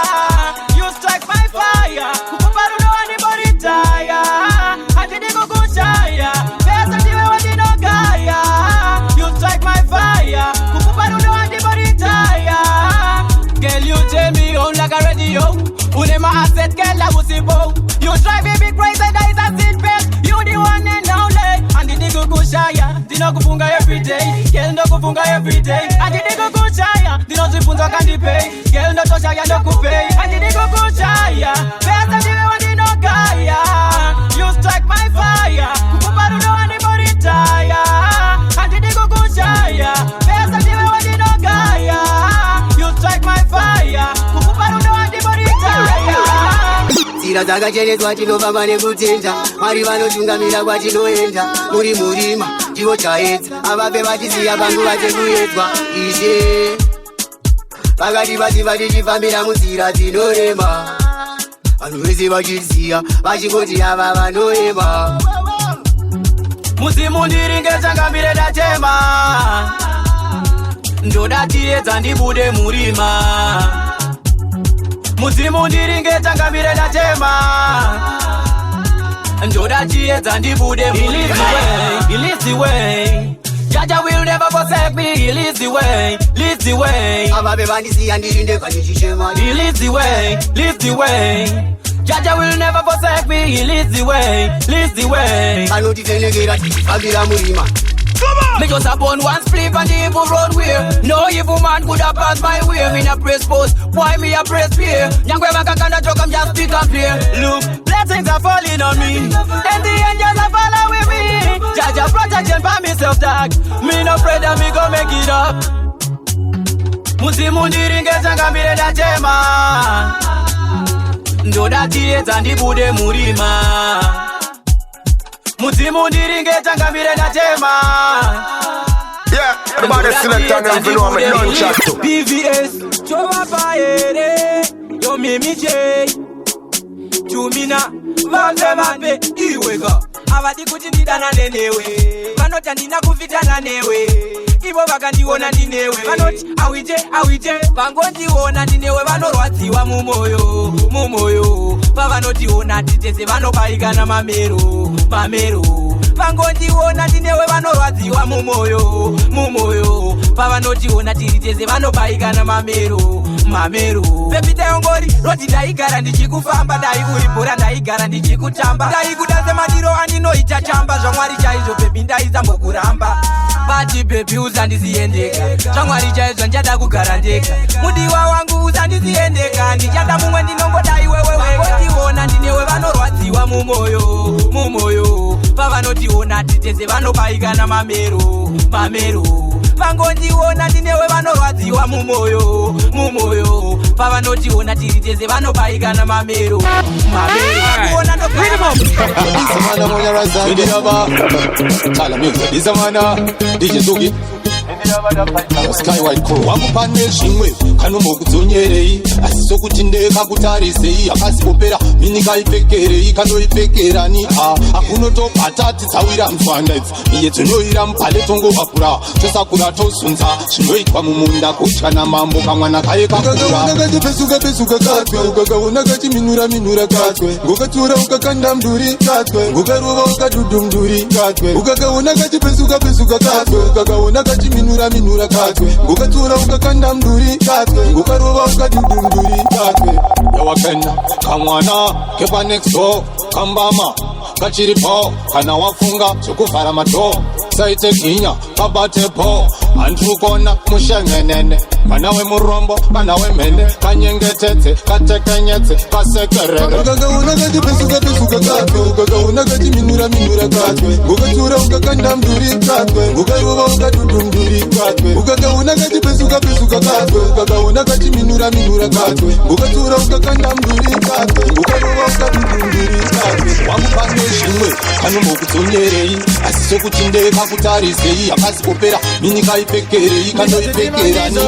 You strike my fire Kukuparuno waniboritaya Andinokutaya Pesa ndiwe waninokaya You strike my fire Kukuparuno waniboritaya Girl you take me on like a radio Unema asset girl I was a bow You drive me crazy that is a sin best You the one and only Andinokutaya Ndinokufunga everyday Girl ndokufunga everyday Andinokutaya Ndinozifunza kandipay Girl ndotoshaya ndokupay Andinokutaya Pesa ndiwe waninokaya You strike my fire Kukuparuno waniboritaya Andinokutaya Pesa ndiwe waninokaya You strike my fire Kukuparuno waniboritaya Tsira dzakachenedzwa tinofamba nekutenda Mwari vanotungamira kwatinoenda Muri murima ndivo chaedza Avape vachiziya panguva chekuyedzwa Ishe Pakati vati vatichifambira munzira dzinorema Vanhu vese vachiziya vachingoti ava vanorema Muzimu ndiringe changamire ndatema Ndoda tiedza ndibude murima Muzimu ndiringe changamire ndatema Ndoda tiedza ndibude murima He leads the way Jaja will never forsake me He leads the way Leads the way Avape vandisiya ndirinde kanichishema He leads the way Leads the way Jaja will never forsake me He leads the way Leads the way Vanotitenekera tichifambira murima Me just a born one split on the evil road way. No evil man could have passed my way. Me a press post, why me a press fear? Nyangwe makakanda joke, I'm just speak and play. Look, blessings are falling on me, and the angels are following me. Jaja protection by myself, tag. Me no afraid that me go make it up. Musimu ndiringe changamire ndatema. Ndoda tiedza ndibude murima. Musimu ndiringe changamire ndatema. Yeah, everybody select on them, you know I'm a non-chat too. PVS, Chowa Paere, Yo Mimi J, Chumina, Mambe Mambe, Iwega, Avadi Kuchindana Nenewe, Manota Nina Kuvitana Newe, Ivo Vagandiona Ninewe, Manot, Awije, Pangoti Ona Ninewe, Vanorati wa Mumoyo, Pavanoti Ona Titese, Vano Paigana Mamero. Vangondiona ndinewe vanorwadziwa mumoyo pavanotiona tiriteze vanobaikana mamero bebi dayongori roti ndaigara ndichikufamba dai uri bhora ndaigara ndichikutamba ndaikudanze madiro andinoita chamba zvamwari chaizvo bebi ndaizambokuramba bati bebi uzandiziyendeka zvamwari chaizvo ndichada kugara ndeka mudiwa wangu uzandiziyendeka ndichada mumwe ndinongodai weweweka ndiona ndinewe vanorwadziwa mumoyo pavanotiona titese vanobaikana mamero vangondiona ndinewe vanorwadziwa mumoyo pavanotiona tiritese vanobaikana mamero DJ Sugi Sky White Crow wakupane zvimwe kanombokudzonyerei asi sokuti ndekakutarisei akazipopera mini kaipfekerei kandoipfekerani akunotobhata tidzawira mtswanda idzi iye dzinoira mupale tongovapura tosakura tozunza zvinoitwa mumunda kutyana mambo kamwana kaye kakura kachipesuka katwe ukakaona kachiminura katwe ngokatura ukakanda mduri katwe ngokarova ukadudu mduri katwe ukakaona kachipesuka katwe ukakaona kachiminura katwe ngokatura ukakanda mduri katwe ngokarova ukadudu mduri katwe yawakenda kamwana kepa next door kambama kachiripo kana wafunga zvekuvhara madho saite ginya kabatepo handikona mushengenene kana wemurombo kana wemhene kanyengetedze katekenyedze kasekerere ukakaona kachipesuka katwe ukakaona kachiminura katwe ngokatura ukakanda mduri katwe ngokarova ukadudu mduri katwe ukakaona kachipesuka katwe ukakaona kachiminura katwe ngokatura ukakanda mduri katwe ngokarova ukadudu mduri katwe wakupane zvimwe kanombokudzonyerei asi sokuti ndekakutarisei akazipopera mini kaipfekerei kandoipfekerani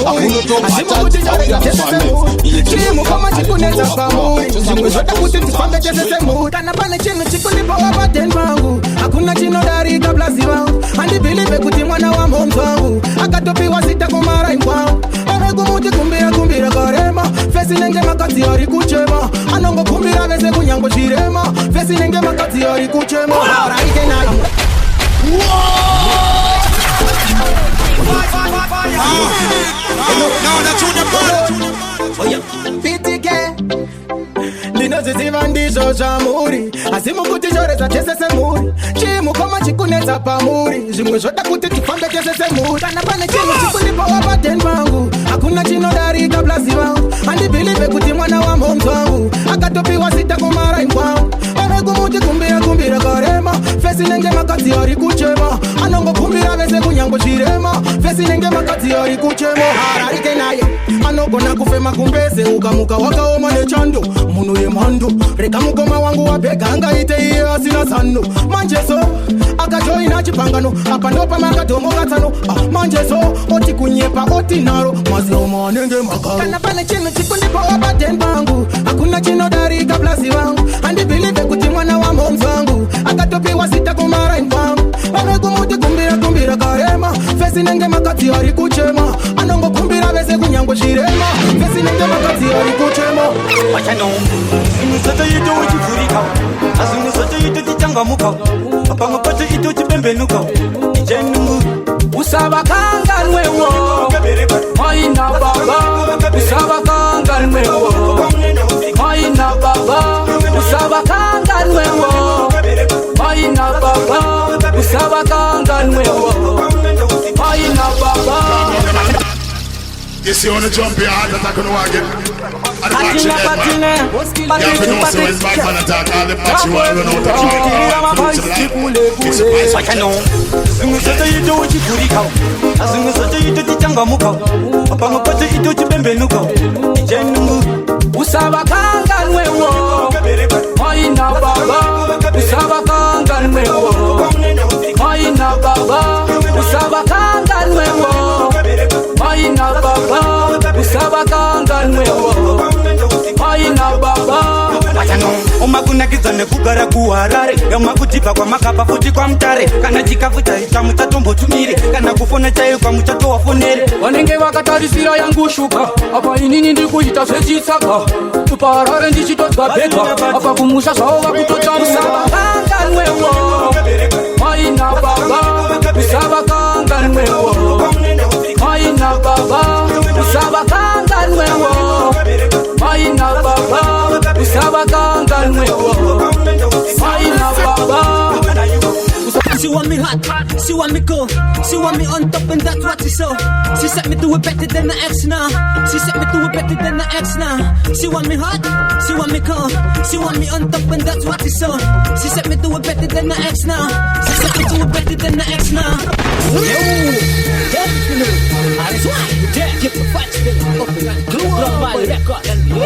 akunotobhata tidzawira mtswane chimukoma chikunetsa pamuri zvimwe zvoda kuti tifambe chese semuri kana pane chinhu chikundipawa pateni vangu hakuna chinodarika plazi vangu handibhilive kuti mwana wamhomzi wangu akatopiwa zita kumaraini kwangu anegumuti kumbira karema fesi nenge makadzi ari kuchema anongokumbira vese kunyango chirema fesi nenge makadzi ari kuchema haraike nayo PTK ndinoziziva ndizvo zvamuri asi mukuti choreza chese semuri chimukoma chikunetsa pamuri zvimwe zvoda kuti tifambe chese semuri kana pane chinhu chikundipawa pateni vangu hakuna chinodarika plazi vangu handibhilive kuti mwana wamhomzi wangu akatopiwa zita kumaraini kwangu anegumuti kumbira karema fesi nenge makadzi ari kuchema anongokumbira vese kunyango chirema fesi nenge makadzi ari kuchema hararike naye anogona kufema kumbeze ukamuka wakaoma nechando munhu yemhando rega mukoma wangu wabhega angaite iye asina zano manjeso akajoina chipangano apa ndopa makadhomo katsano manjeso oti kunyepa oti naro mazioma anenge makaro kana pane chinhu chikundipawa pateni vangu hakuna chinodarika plazi vangu handibhilive kuti mwana wamhomzi wangu akatopiwa zita kumaraini kwangu anegumuti kumbira karema fesi nenge makadzi ari kuchema anongokumbira vese kunyango chirema fesi nenge makadzi ari kuchema wachano zvinhu ito uchivhurika azvinhu zvote ito tichangamuka pamwe pacho ito chipembenuka ichenu usavakanganwewo maina baba usavakanganwewo maina baba usavakanganwewo maina baba usavakanganwewo maina baba. You see on the jump here, heart attack on the wagon. And the battery dead, man. You have to know, so when Batman attack, all the battery will run out of you. wachano zvimwe zvote ito uchivhurika azvimwe zvote ito tichangamuka pamwe pacho ito chipembenuka ichenu usavakanganwewo maina baba usavakanganwewo maina baba usavakanganwewo maina baba usavakanganwewo maina baba wachano umakunakidza nekugara kuharare yamakutibva kwamakapa futi kwamutare kana chikafu chaita muchatombotumire kana kufona chaikwa muchatowafonere vanenge vakatarisira yangu shuka apa inini ndikuita zvechitsaka kuparare ndichitodzwa bhedha apa kumusha zvavo vakutotsamusavakanganwewo maina baba usavakanganwewo maina baba usavakanganwewo maina baba usavakanganwewo maina baba. She want me hot, she want me cool, she want me on top and that's what she saw. She set me to it better than the ex now. She set me to it better than the ex now. She want me hot, she want me cool, she want me on top and that's what she saw. She set me to it better than the ex now. She set me to it better than the ex now. Yo, definitely, that's why you dare keep the fight spinning up and glue up by the record and the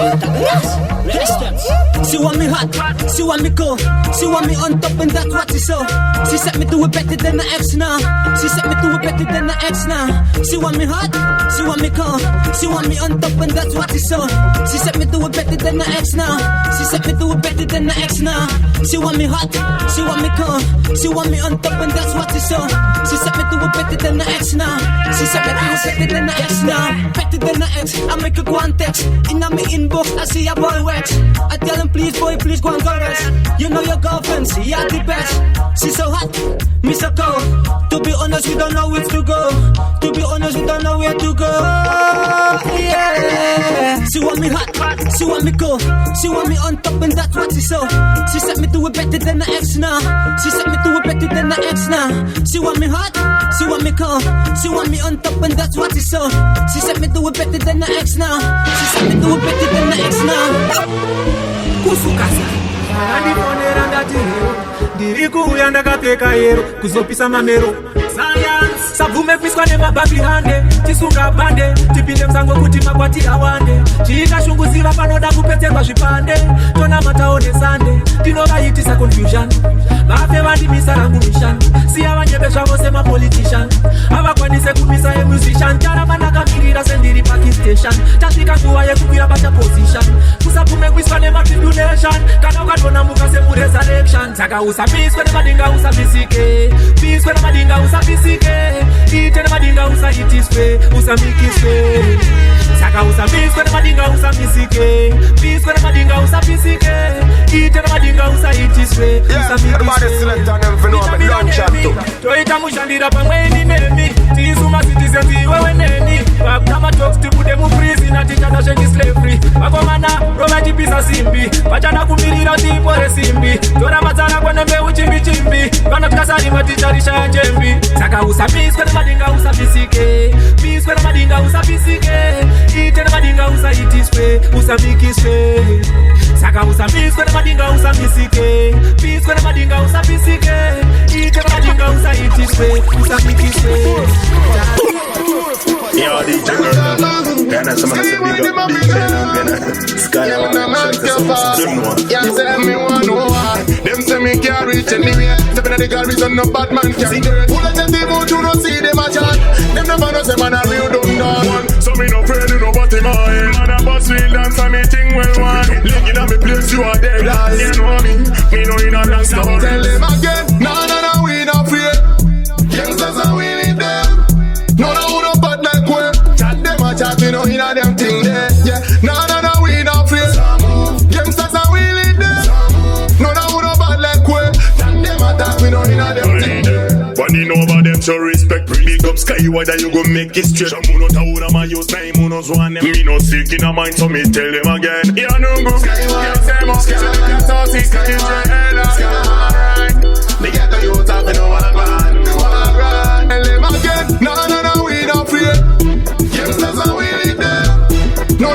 resistance. She want me hot, she want me cold, she want me on top and that's what she saw. She said me do it better than the ex now. She said me do it better than the ex now. She want me hot, she want me cold, she want me on top and that's what she saw. She said me do it better than the ex now. She said me do it better than the ex now. She want me hot, she want me cold, she want me on top and that's what she saw. She said me do it better than the ex now. She said me do it better than the ex now. Better than the ex, I make a go and text. In my inbox, I see a boy wax. I tell him please boy, please go and go rest. You know your girlfriend, she are the best. She's so hot, me so cold. To be honest, we don't know where to go. To be honest, we don't know where to go. Yeah. She want me hot, she want me cold, she want me on top and that's what she saw. She said me do it better than the ex now. She said me do it better than the ex now. She want me hot, she want me cold, she want me on top and that's what she saw. She said me do it better than the ex now. She said me do it better than the ex now. Kusukasa Andifonera ngati hero Ndiri kuuya ndakapfeka hero Kuzopisa mamero Science Sabume piswa nemababi hande Tisunga bande Tipinde msango kuti makwati awande Chiika shunguziva panoda kupeterwa zvipande Tona mataone sande Tinovaitisa confusion Vafe vandimisa rangu mission Siya vanyepesha vose mapolitician Havakwanise kumisa musician Charama ndakamirira sendiri parking station Tasvika nguva yekukwira pacha position Kusabume piswa nematribulation Kana ukatona mukase muresurrection Saka usapiswe nemadinga usabisike Piswe nemadinga usabisike Ite nemadinga usaitiswe Usamikiswe Saka usapiswe nemadinga usabisike Piswe nemadinga usabisike Ite nemadinga usaitiswe Usamikiswe Toita mushandira pamweni nemi Tizuma citizens iwewe neni Wakama talks tibude muprizi na titana shengi slavery Wakomana roma jipisa simbi Wachana kumirira tipore simbi Tora mazara kwene mbe uchimbi chimbi Kana tukasari maticharisha ya jembi Saka usapiswe na madinga usabisike Piswe na madinga usabisike Ite na madinga usaitiswe Usamikiswe Saka usapiswe na madinga usabisike Piswe na madinga usabisike Ite na madinga usaitiswe Usamikiswe Yo, DJ girl, gonna some of the big up DJ and gonna sky them say me can't reach anywhere. Stepping at the garbage on no bad man can do it. Who let them people to not see them a chat? Them never know say man a real dumb dog. So me no pray to nobody mind. Man a boss will dance and me ting well one. Linking on me place you are dead. You know me know in a dance story. Tell them again, no, we not afraid. Youngsters are winning them. No, no bad like we. Chat them a chat, me know in a them thing there. Yeah, no, we not afraid. Youngsters are winning them. No, bad like we. Chat them a chat, me know in a them thing there. Running over them, so respect. Big up sky, whether you go make it straight. Muno taura ma use name, muno zwane. Me no sick in a mind, so me tell them again. Yeah, no go. Sky, they get the youth up in a one run. Tell them again. No, we not afraid. Youngsters are willing there. No,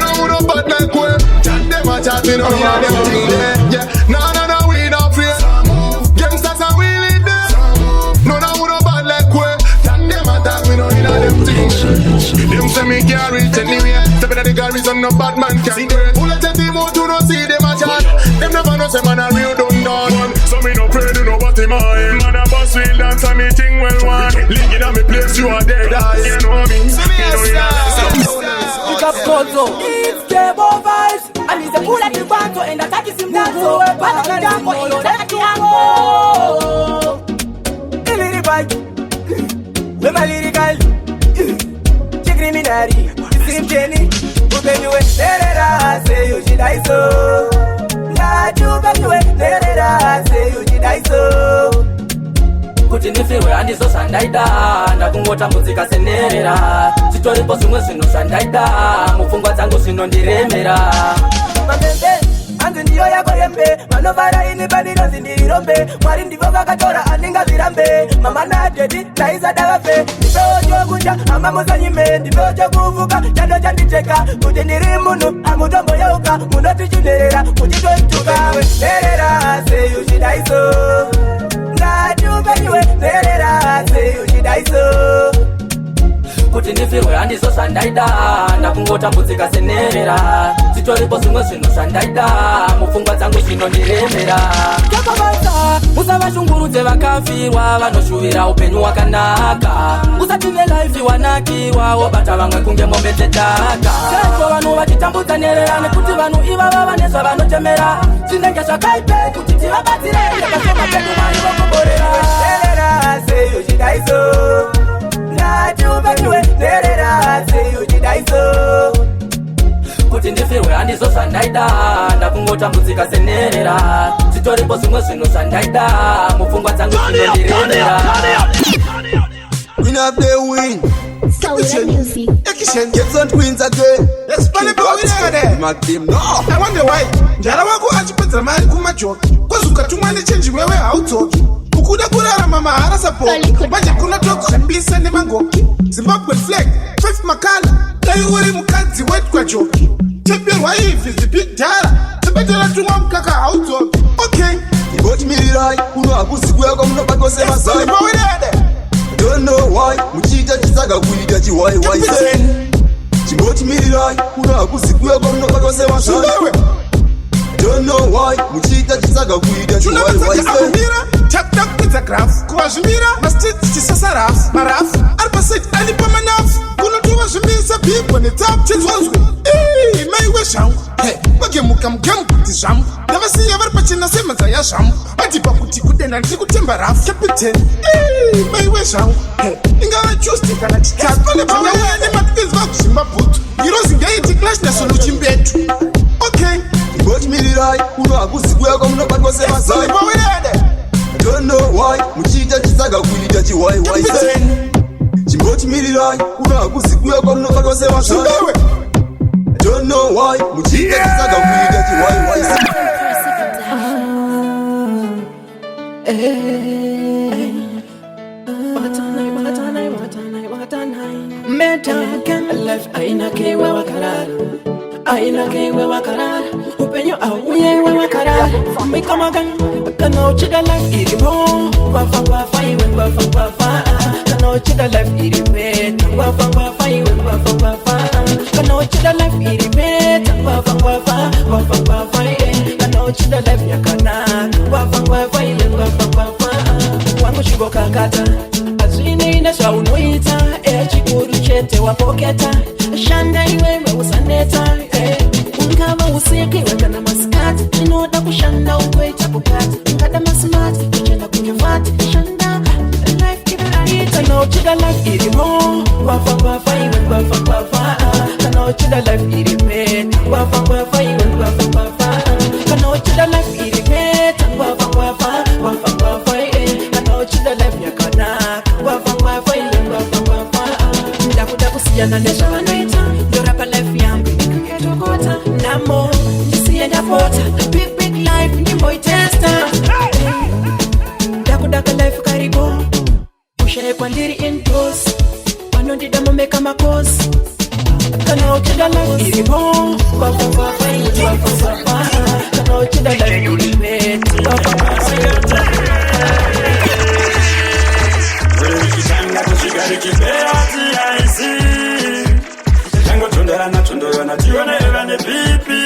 bad like we. Chat them a chat, me know in a them thing there. Yeah, no, we not afraid. Youngsters are willing there. No, bad like we. Chat them a chat, me know in a them thing there. Them say me can't reach anywhere. Stepping at the garbage on no bad man can do it. Who let them people to not see them a chat? Them never know say man a real dumb dog. So me no pray to nobody mind. Man a boss will dance and me ting well one. Linking on me place you are dead. You know me. Pick up Kozo. It's Debo vibes. And it's a pull at the banjo and attack is him dance. So but the damn boy that you go. The little bike. With my little girl. She criminary. Same Jenny. Who can you say you should die so. Not you can you say you should die so. Kuti ndifiwe handizo sandaida ndakungota muzika senerera chitoripo zvimwe zvinhu zvandaida mupfungwa dzangu zvinondiremera mamembe hanzi ndiyo yako yembe vanovara ini pandinozi ndirirombe mwari ndivo vakatora handingazirambe mama nadedi naizadavafe ndipewo chokunja hamba musanyime ndipewo chokuvuka chando chanditeka kuti ndiri munhu amutomboyeuka munotichunherera muchitoitukawe nerera seyuchidaiso Kuti ndifirwe handizo zvandaida ndakungotambudzika senerera dzitoripo zvimwe zvinhu zvandaida mupfungwa dzangu zvinondiremera takabasa musavashungurudze vakafirwa vanoshuvira upenyu hwakanaka usati nelaifi wanakirwa wobata vamwe kunge mombe dzetaka sezvo vanhu vachitambudza nerera nekuti vanhu ivava vane zvavanotemera zvinenge zvakaipe kuti tivabatsire yakashoma pedu mari vokuborera nerera sei uchidaiso ngatiupenyiwe nerera sei uchidaiso kuti ndifirwe handizo zvandaida ndakungotambudzika senerera dzitoripo zvimwe zvinhu zvandaida mupfungwa dzangu zvinondiremera Queen of the win. Ekishen gets on twins again. Let's play the winner there. Mark them no. I wonder why. Njara wako achipedza mari kumajoki. Kwazuka tumwane change wewe hautoki. Ukuda kurarama mahara support. Manje kuna toka shambisa nemangoki. Zimbabwe flag, 5 makala. Dai uri mukadzi wetu kwa joki. Champion wife is the big dara. Tebetela tumwa mkaka hautoki. Okay. Ngoti milirai kuno akusikwe kwa muno bakose masai. Let's play the winner there. Don't know why muchita chisaga kuita chiwai wai say chingoti mirirai kuno akusikwe kwa muno bakose masai. Don't know why muchita chisaga kuita chiwai wai say tap tap with the graph kwa jimira mastit chisasa raf maraf arbasit ali pamanaf kuno tuwa jimisa people ni tap chizwanzwe mai we sham hey wage mukam kuti sham never see ever pachina semenza ya sham atipa kuti kudenda ndikutemba raf captain mai we sham hey ingawa choose kana chitatu pale banga wene matkiz vakushimba butu irozi ngaiti clash na solo chimbetu okay ngoti mirirai kuno akusikwe kwa muno bakose masai. Don't know why muchita chisaga kuita chiwai wai say chingoti mirirai kuno akusikwe kwa muno bakose masai. Don't know why muchita chisaga kuita chiwai wai say Life aina kewa wakarara aina kewa wakarara upenyo auye wa wakarara fami kama gang kano chida life irimo wafa iwe wafa kano chida life iripeta wafa iwe wafa kano chida life iripeta wafa kano chida life yakana wafa iwe wafa wangu shiboka kata azine ina shaunoita echikuru chete wapoketa shanda iwewe usaneta ungava usiki wekana maskati inoda kushanda ukwecha kukati ngada masimati kuchenda kungevati shanda life kibiraita no chida life irimo wafa iwe wafa kano chida life iripeta wafa iwe wafa kano chida life iripeta wafa kano chida life yakana wafa iwe wafa ndakuda kusiyana nezvavanoita ndorapa life yangu nikaketokota namo ndisienda pota big life ndimboitesta ndakudaka life karibu ushaye kwandiri indos vanondida momeka makosi kana uchida life iripo kana uchida life iripeta tondorana tione vane pipi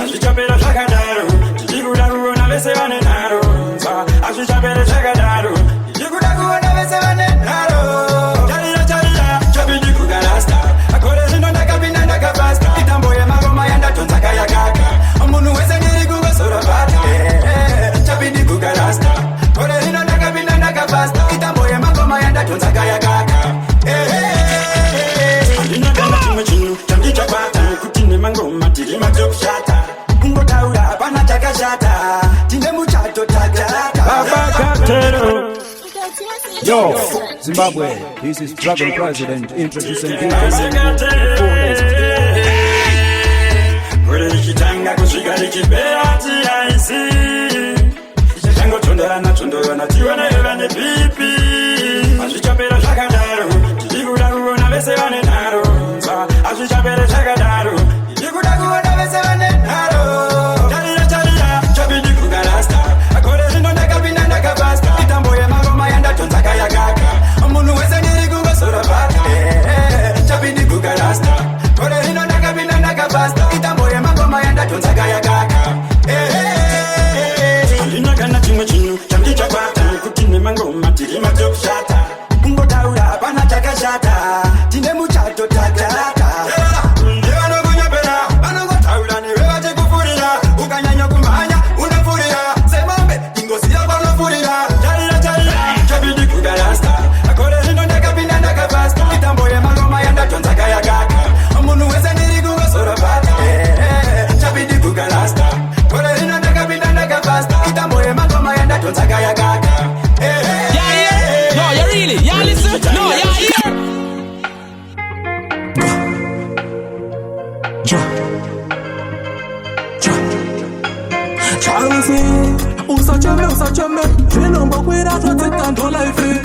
azvichapera zvakadaro tichikuda kuona vese vane nharo azvichapera zvakadaro tichikuda kuona vese vane nharo tarira chapindi kugarasta akore zvino ndakapinda ndakafasta itambo yemangoma yandatonza kayakaka munhu wese ndiri kungosora bata chapindi kugarasta kore zvino ndakapinda ndakafasta itambo yemangoma yandatonza kayakaka mangoma tiri matokushata kungotaura hapana takashata tine muchato tatarata. Yo, Zimbabwe, this is Dragon President introducing people. Kore lichitanga kusvika lichipera tiaisi tichangotondorana tione vane pipi azvichapera zvakadaro tichikuda kuona vese vane nharo azvichapera zvakadaro tichikuda kuona vese vane nharo tarira chapindi kugarasta akore zvino ndakapinda ndakafasta itambo yemangoma yandatonza kayakaka munhu wese ndiri kungosora bata Usachome, zvinombo kwira zvodzitando life.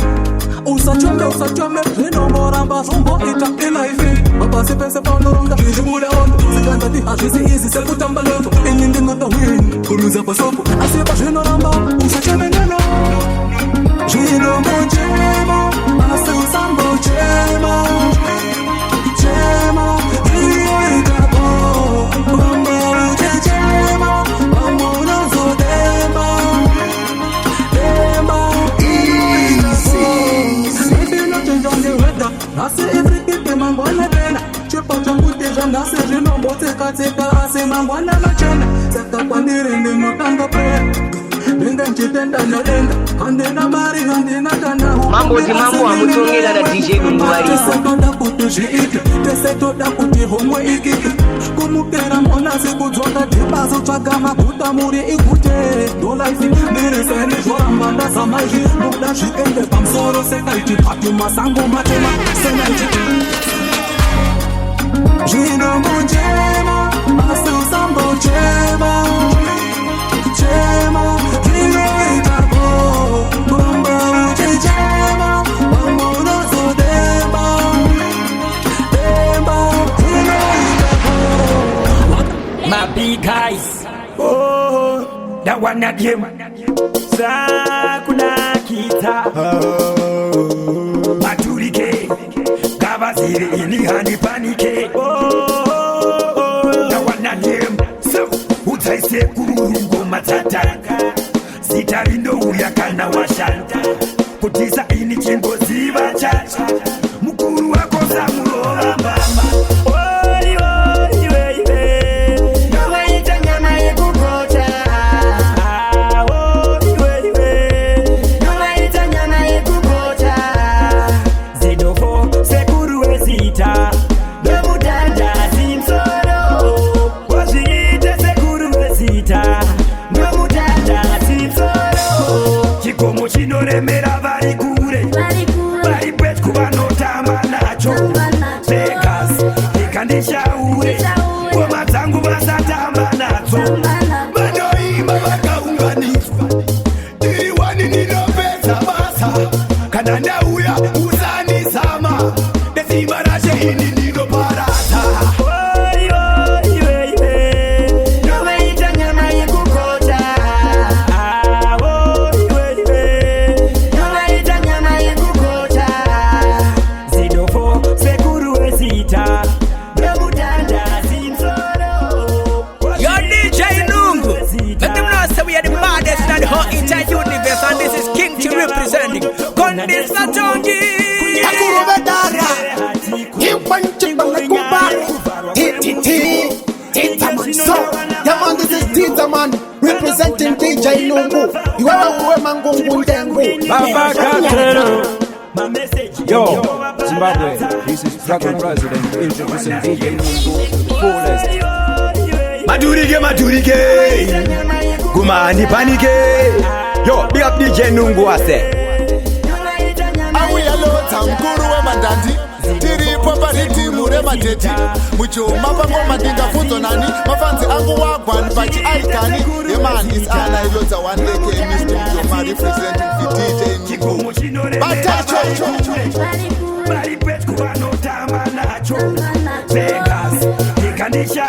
Usachome, zvinombo ramba zvombo ita ilife. Mabasi pese paunoronga zvichibule ono, zvikandati hazvisi izi sekutamba loto. Ini ndingota win, kuluza pasoko, asi pazvinoramba usachome neno. Zvinombo chema, asi usambo chema. Chema, inoita bo, bamba uchechema, bamba uzodema. Nasi everything ke mangwana tena Chepa changu teja nasi jinombo teka Ase mangwana na chena Saka pandiri ni motanga pre Nenga nchitenda na lenga Kandena mari kandena tana Mambo timamu wa mutongela na DJ Nunguwari Teseto da kutuji iki Teseto da kuti homwe iki Kumukera mona sikudzoka Tibazo chaka makuta muri ikute Do life nere sene jorambanda samaji Noda shikende pamsoro sekaiti Pati masango matema senaiti Jinombo chema Asi usambo chema Chema Kinoita bo Bamba uche chema Bamba unazo demba Demba Kinoita bo My big guys Oh That one that game Sakuna kita Maturike Gavaziri ili hani panike That one that game So Utaise kururungo matata Sitarindo uyakana washanta Kutisa ini chengo ziva chacha Mukuru wako samurola mama Ori ori weiwe Nawa ita nyama yekukota Ori weiwe Nawa ita nyama yekukota Zidofo sekuru wezita Nomutanda simsoro Wazite sekuru wezita Nomutanda simsoro Chikomo chinoremera vari kure Vari pet kuvanotamba nacho Vegas ikandishaure Ngoma dzangu vasatamba nadzo Vanoimba vakaunganidzwa Tiriwani ninopedza basa Kana ndauya usanizama Nesimba rashe ini ndinoparadza Ori ori weiwe Noveita nyama yekukota Ori weiwe Noveita nyama yekukota Zidofo sekuru wezita Nomutanda simsoro Yo DJ Nungu, let them know say we are the baddest and the hot entire universe, and this is King T representing Condisa Tongi. Akurubedara, Kimpanchi Balakubari, Titaman. So, yeah man, this is Titaman representing DJ Nungu. You are a woman Gungu Dengu. Baba Katero. Yo, Zimbabwe, this is Dragon President introducing DJ Nungu, the coolest. Madurike Gumani panike Yo, big up DJ Nungu ase Awi alo tamkuru we mandandi Tiri popa riti mure mateti Mucho mapango madinga futo nani Mafanzi angu wagwan bachi aikani The man is Anna Ilota 1AK Mr. Joma representing the DJ Nungu Batacho Bari pet kubano tama nacho Vegas ikandisha